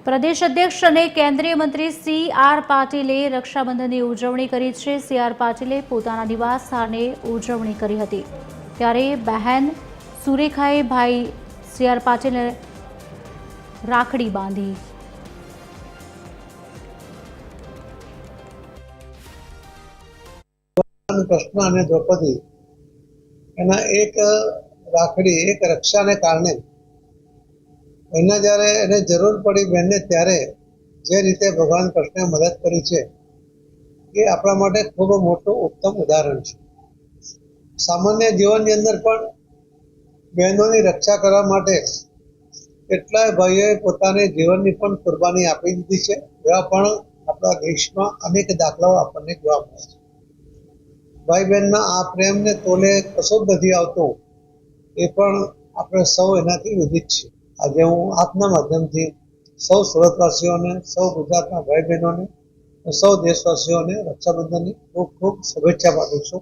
પ્રદેશ અધ્યક્ષ અને કેન્દ્રીય મંત્રી સી.આર. પાટીલે રક્ષાબંધનની ઉજવણી કરી છે। સી.આર. પાટીલે પોતાના નિવાસ સ્થાને ઉજવણી કરી હતી, ત્યારે બહેન સુરેખાએ ભાઈ સી.આર. પાટીલને રાખડી બાંધી। કૃષ્ણ અને દ્રૌપદી એના એક રાખડી એક રક્ષાને કારણે એના જ્યારે એને જરૂર પડી બહેનને ત્યારે જે રીતે ભગવાન કૃષ્ણે મદદ કરી છે એ આપણા માટે ખૂબ મોટું ઉત્તમ ઉદાહરણ છે। સામાન્ય જીવનની અંદર પણ બહેનોની રક્ષા કરવા માટે કેટલાય ભાઈઓએ પોતાની જીવનની પણ કુરબાની આપી દીધી છે। એવા પણ આપણા દેશમાં અનેક દાખલાઓ આપણને જોવા મળે છે। ભાઈ બહેનના આ પ્રેમને તોલે કશું જ નથી આવતું, એ પણ આપણે સૌ એનાથી વિદિત છીએ। આજે હું આપના માધ્યમથી સૌ સુરતવાસીઓને, સૌ ગુજરાતના ભાઈ બહેનોને, સૌ દેશવાસીઓને રક્ષાબંધનની ખૂબ ખૂબ શુભેચ્છા પાઠવું છું।